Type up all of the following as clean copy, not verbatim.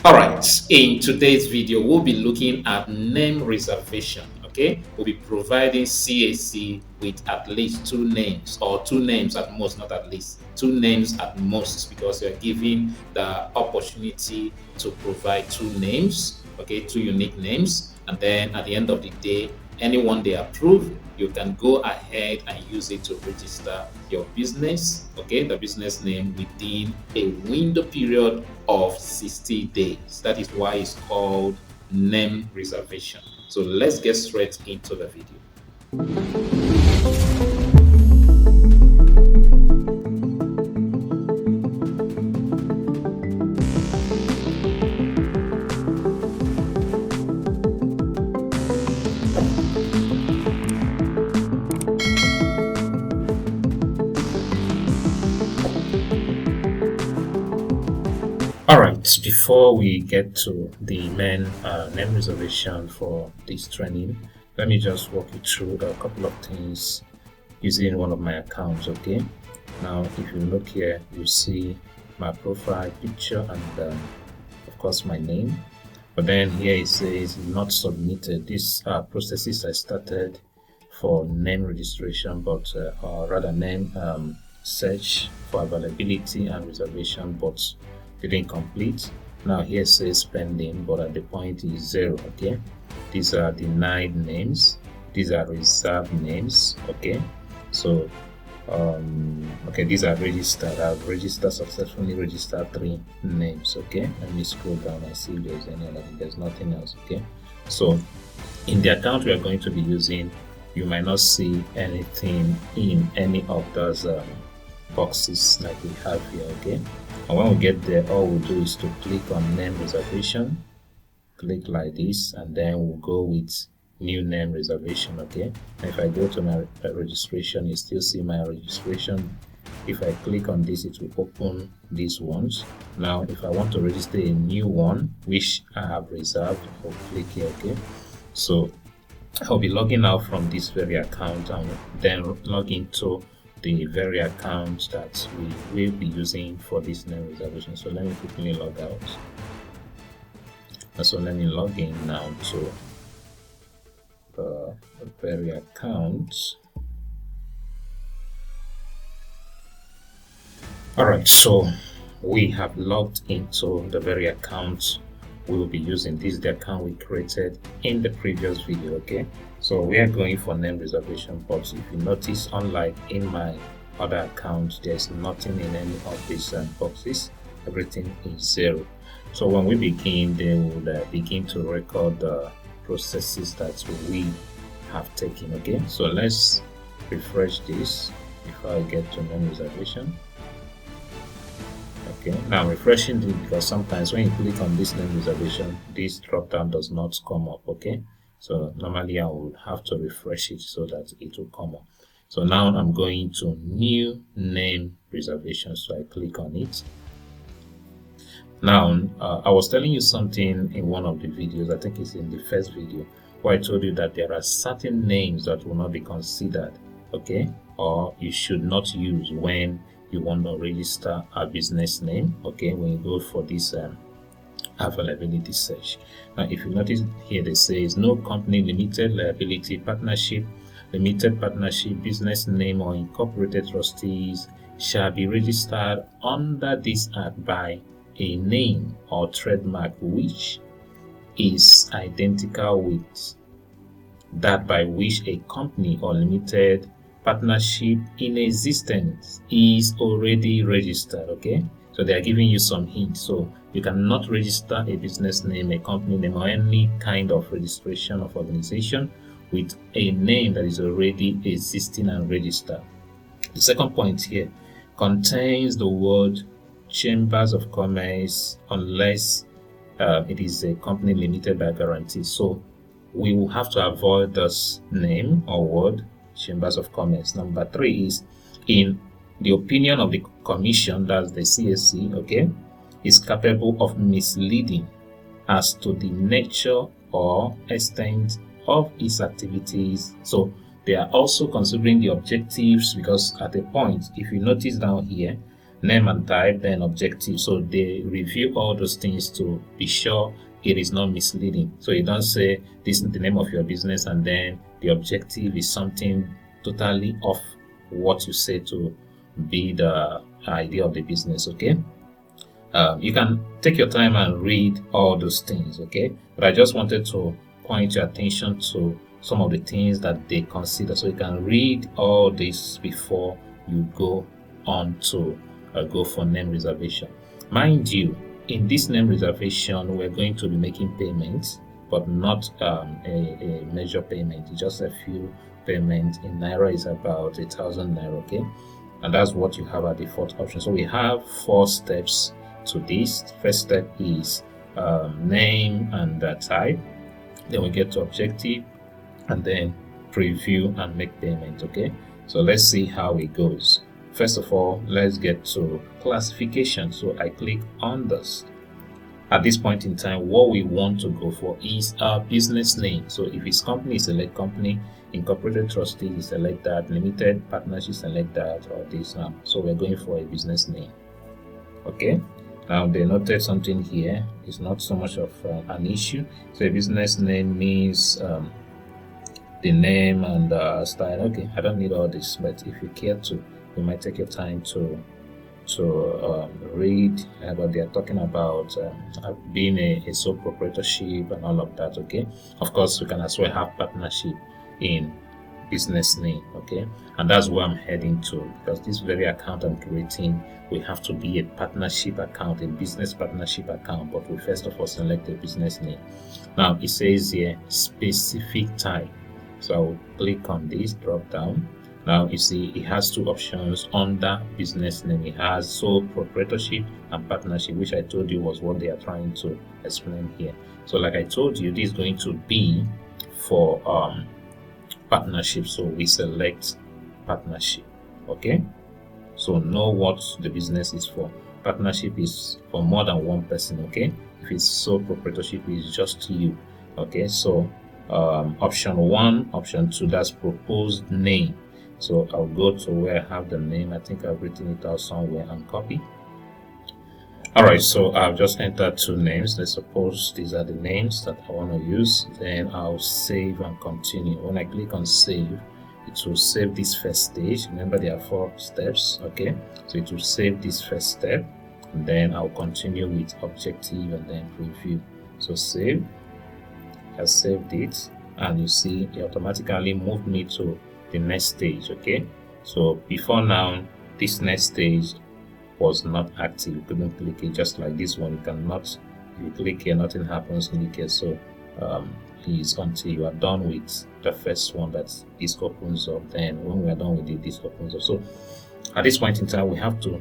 Alright, in today's video, we'll be looking at name reservation. Okay, we'll be providing CAC with at least two names, or two names at most, not at least, two names at most, because you're giving the opportunity to provide two names, okay, two unique names, and then at the end of the day, anyone they approve, you can go ahead and use it to register your business, okay, the business name within a window period of 60 days. That is why it's called name reservation. So let's get straight into the video. Alright, before we get to the main name reservation for this training, let me just walk you through a couple of things using one of my accounts. Okay, now if you look here, you see my profile picture and of course my name, but then here it says not submitted. These processes I started for name registration, but or rather name search for availability and reservation, but didn't complete. Now here says pending, but at the point is 0. Okay, these are denied names, these are reserved names. Okay, so okay, these are registered. I've registered, successfully registered 3 names. Okay, let me scroll down and see if there's any other. There's nothing else. Okay, so in the account we are going to be using, you might not see anything in any of those boxes like we have here. Okay, and when we get there, all we'll do is to click on name reservation, click like this, and then we'll go with new name reservation. Okay, and if I go to my registration, you still see my registration. If I click on this, it will open these ones. Now if I want to register a new one which I have reserved, I'll click here. Okay, so I'll be logging out from this very account and then log into the very account that we will be using for this name reservation. So let me quickly log out. So let me log in now to the very account. Alright, so we have logged into the very account we will be using. This is the account we created in the previous video. Okay, so we are going for name reservation, but if you notice, unlike in my other account, there's nothing in any of these boxes. Everything is 0. So when we begin, they will begin to record the processes that we have taken. Okay, so let's refresh this before I get to name reservation. Okay, now I'm refreshing this because sometimes when you click on this name reservation, this drop down does not come up. Okay, so normally I would have to refresh it so that it will come up. So now I'm going to new name reservation, so I click on it. Now I was telling you something in one of the videos, I think it's in the first video, where I told you that there are certain names that will not be considered, okay, or you should not use when you want to register a business name. Okay, when you go for this availability search. Now if you notice here, they say no company, limited liability, partnership, limited partnership, business name, or incorporated trustees shall be registered under this act by a name or trademark which is identical with that by which a company or limited partnership in existence is already registered. Okay, so they are giving you some hints. So you cannot register a business name, a company name, or any kind of registration of organization with a name that is already existing and registered. The second point here contains the word Chambers of Commerce unless it is a company limited by guarantee. So we will have to avoid this name or word Chambers of Commerce. Number 3 is, in the opinion of the commission, that's the CAC, okay, is capable of misleading as to the nature or extent of its activities. So they are also considering the objectives, because at a point, if you notice down here, name and type, then objective. So they review all those things to be sure it is not misleading. So you don't say this is the name of your business and then the objective is something totally off what you say to be the idea of the business. Okay. You can take your time and read all those things. Okay. But I just wanted to point your attention to some of the things that they consider, so you can read all this before you go on to go for name reservation. Mind you, in this name reservation, we're going to be making payments, but not a major payment. It's just a few payments. In Naira is about 1,000 Naira, okay? And that's what you have at the fourth option. So we have 4 steps to this. First step is name and type. Then we get to objective, and then preview and make payment. Okay, so let's see how it goes. First of all, let's get to classification. So I click on this. At this point in time, what we want to go for is our business name. So if it's company, select company. Incorporated trustee, you select that. Limited partnership, select that, or this now. So we're going for a business name. Okay, now they noted something here. It's not so much of an issue. So a business name means the name and style. Okay, I don't need all this, but if you care to, you might take your time to read what they are talking about, being a sole proprietorship and all of that. Okay, of course we can as well have partnership in business name. Okay, and that's where I'm heading to, because this very account I'm creating, we have to be a partnership account, a business partnership account, but we first of all select a business name. Now it says here specific type. So I will click on this drop down. Now you see it has 2 options under business name. It has sole proprietorship and partnership, which I told you was what they are trying to explain here. So like I told you, this is going to be for partnership. So we select partnership. Okay, so know what the business is for. Partnership is for more than one person. Okay, if it's sole proprietorship, it's just you. Okay, so option 1, option 2, that's proposed name. So I'll go to where I have the name. I think I've written it out somewhere and copy. Alright, so I've just entered 2 names. Let's suppose these are the names that I want to use. Then I'll save and continue. When I click on save, it will save this first stage. Remember there are 4 steps. Okay, so it will save this first step, and then I'll continue with objective and then preview. So save. I saved it, and you see it automatically moved me to the next stage. Okay, so before now this next stage was not active. You couldn't click it, just like this one. You cannot, if you click here, nothing happens. Click here. So is until you are done with the first one, that this opens up. Then when we are done with it, this opens up. So at this point in time, we have to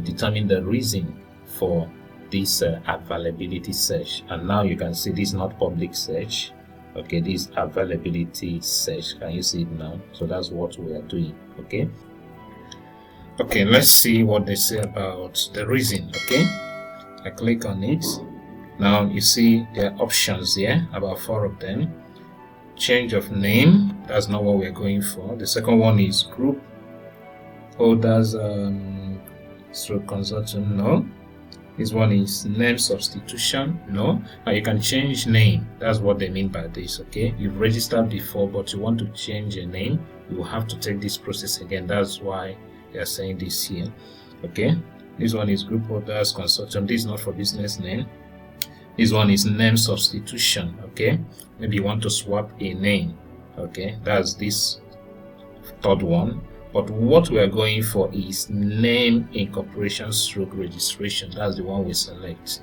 determine the reason for this availability search. And now you can see this is not public search. Okay, this availability search. Can you see it now? So that's what we are doing. Okay, let's see what they say about the reason. Okay, I click on it. Now you see there are options here, about 4 of them. Change of name, that's not what we're going for. The second one is group holders through consortium. No. This one is name substitution. No. Now you can change name. That's what they mean by this. Okay, you've registered before, but you want to change your name, you will have to take this process again. That's why they are saying this here. Okay, this one is group holders consortium. This is not for business name. This one is name substitution. Okay, maybe you want to swap a name. Okay, that's this 3rd one. But what we are going for is name incorporation stroke registration. That's the one we select.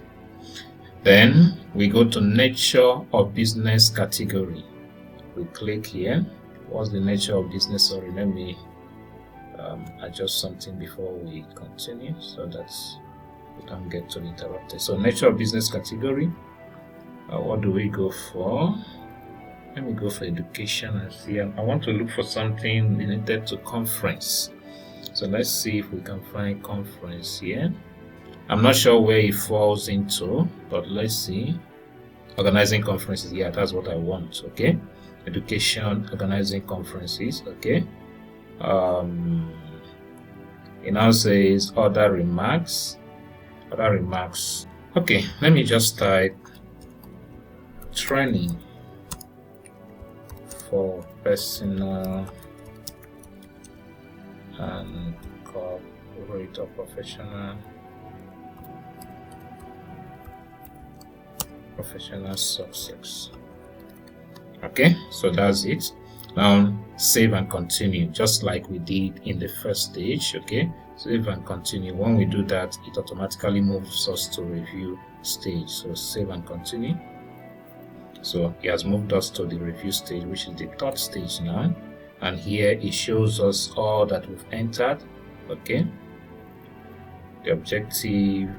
Then we go to nature of business category. We click here. What's the nature of business? Sorry, let me adjust something before we continue so that we don't get too interrupted. So nature of business category. What do we go for? Let me go for education and see. I want to look for something related to conference. So let's see if we can find conference here. I'm not sure where it falls into, but let's see. Organizing conferences. Yeah, that's what I want. Okay. Education, organizing conferences. Okay. It now says other remarks. Okay, let me just type training for personal and corporate or professional success. Okay, so that's it. Now save and continue, just like we did in the first stage. Okay, save and continue. When we do that, it automatically moves us to review stage. So save and continue. So it has moved us to the review stage, which is the third stage now. And here it shows us all that we've entered. Okay, the objective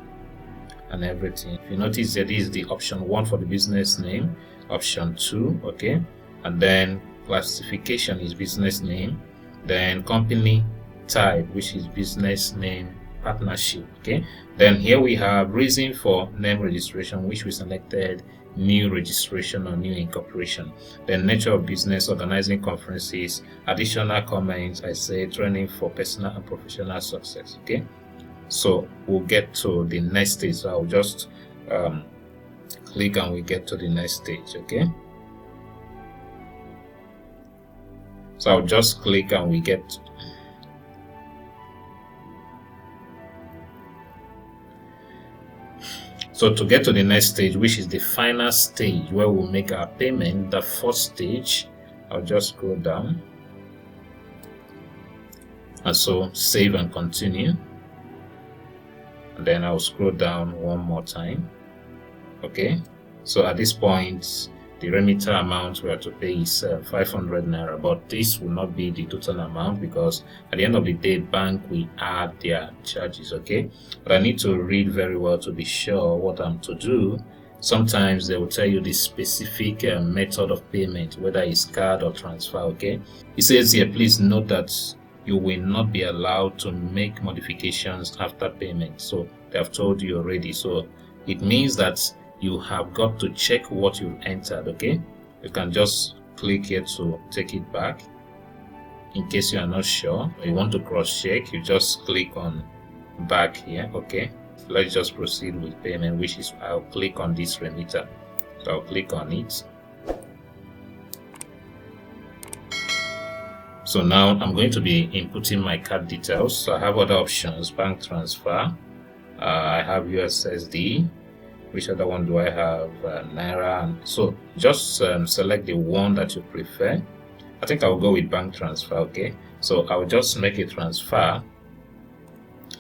and everything. If you notice that this is the option 1 for the business name, option 2, okay, and then classification is business name, then company type, which is business name partnership. Okay, then here we have reason for name registration, which we selected new registration or new incorporation. Then nature of business, organizing conferences. Additional comments, I say training for personal and professional success. Okay, so we'll get to the next stage. So I'll just click and we get to the next stage. Okay, so I'll just click and we get so to get to the next stage, which is the final stage where we'll make our payment, the first stage, I'll just go down and so save and continue, and then I'll scroll down one more time. Okay, so at this point the remitter amount we have to pay is 500 naira, but this will not be the total amount because at the end of the day bank will add their charges. Okay, but I need to read very well to be sure what I'm to do. Sometimes they will tell you the specific method of payment, whether it's card or transfer. Okay, it says here, please note that you will not be allowed to make modifications after payment. So they have told you already, so it means that you have got to check what you've entered. Okay, you can just click here to take it back in case you are not sure or you want to cross check. You just click on back here. Okay, let's just proceed with payment, which is I'll click on this remitter. So I'll click on it. So now I'm going to be inputting my card details. So I have other options: bank transfer, I have USSD. Which other one do I have? Naira. And so just select the one that you prefer. I think I'll go with bank transfer. Okay, so I'll just make a transfer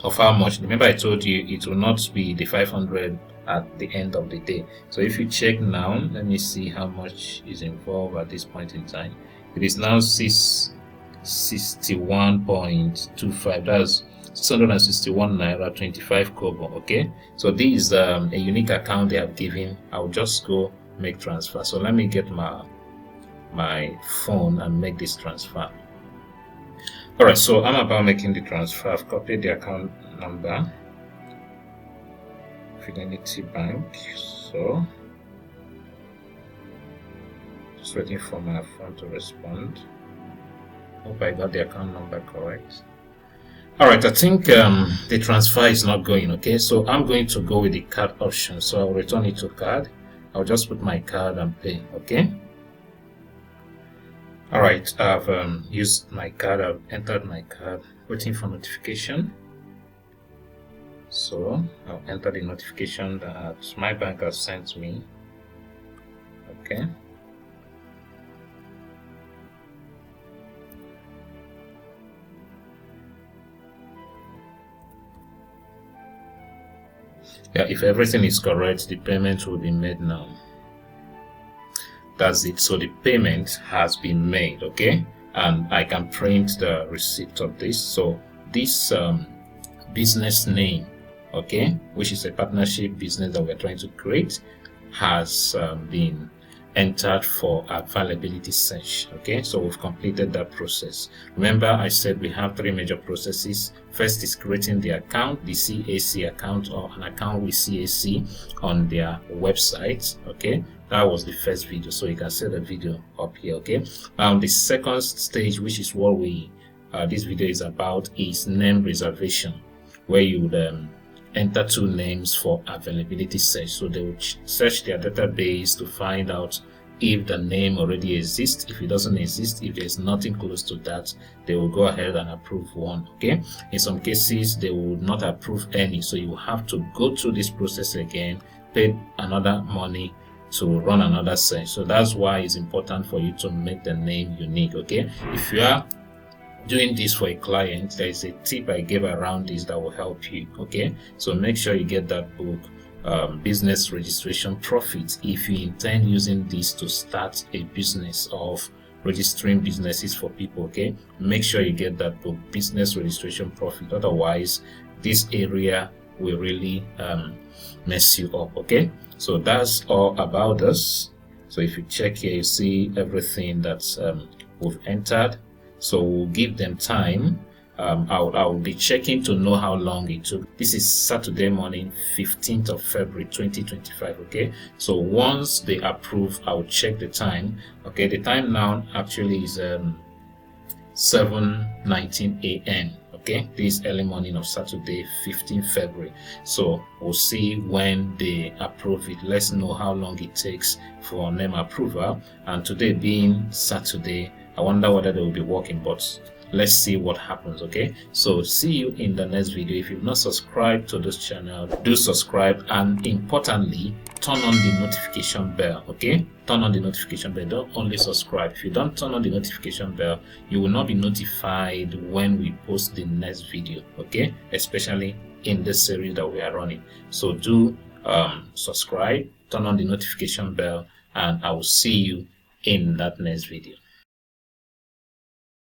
of how much. Remember I told you it will not be the 500 at the end of the day. So if you check now, let me see how much is involved at this point in time. It is now 661.25. that's 661 naira 25 kobo. Okay, so this is a unique account they have given. I'll just go make transfer. So let me get my phone and make this transfer. All right, so I'm about making the transfer. I've copied the account number, Fidelity Bank. So just waiting for my phone to respond. Hope I got the account number correct. All right, I think the transfer is not going. Okay, so I'm going to go with the card option. So I'll return it to card. I'll just put my card and pay. Okay. All right, I've used my card. I've entered my card. Waiting for notification. So I'll enter the notification that my bank has sent me. Okay. Yeah, if everything is correct, the payment will be made now. That's it. So the payment has been made. Okay, and I can print the receipt of this. So this business name, okay, which is a partnership business that we're trying to create, has been entered for availability search. Okay, so we've completed that process. Remember I said we have 3 major processes. First is creating the account, the CAC account, or an account with CAC on their website. Okay, that was the first video, so you can see the video up here. Okay, the second stage, which is what we this video is about is name reservation, where you would enter 2 names for availability search. So they will search their database to find out if the name already exists. If it doesn't exist, if there's nothing close to that, they will go ahead and approve one. Okay, in some cases they will not approve any, so you have to go through this process again, pay another money to run another search. So that's why it's important for you to make the name unique. Okay, if you are doing this for a client, there is a tip I gave around this that will help you. Okay, so make sure you get that book, Business Registration Profit, if you intend using this to start a business of registering businesses for people. Okay, make sure you get that book, Business Registration Profit, otherwise this area will really mess you up. Okay, so that's all about this. So if you check here, you see everything that's we've entered. So we'll give them time. I'll be checking to know how long it took. This is Saturday morning, 15th of February 2025. Okay, so once they approve, I'll check the time. Okay, the time now actually is 7:19 a.m. Okay, this early morning of Saturday, 15th February. So we'll see when they approve it. Let's know how long it takes for name approval. And today being Saturday, I wonder whether they will be working, but let's see what happens. Okay, so see you in the next video. If you've not subscribed to this channel, do subscribe, and importantly, turn on the notification bell. Okay, turn on the notification bell. Don't only subscribe. If you don't turn on the notification bell, you will not be notified when we post the next video. Okay, especially in this series that we are running. So do subscribe, turn on the notification bell, and I will see you in that next video.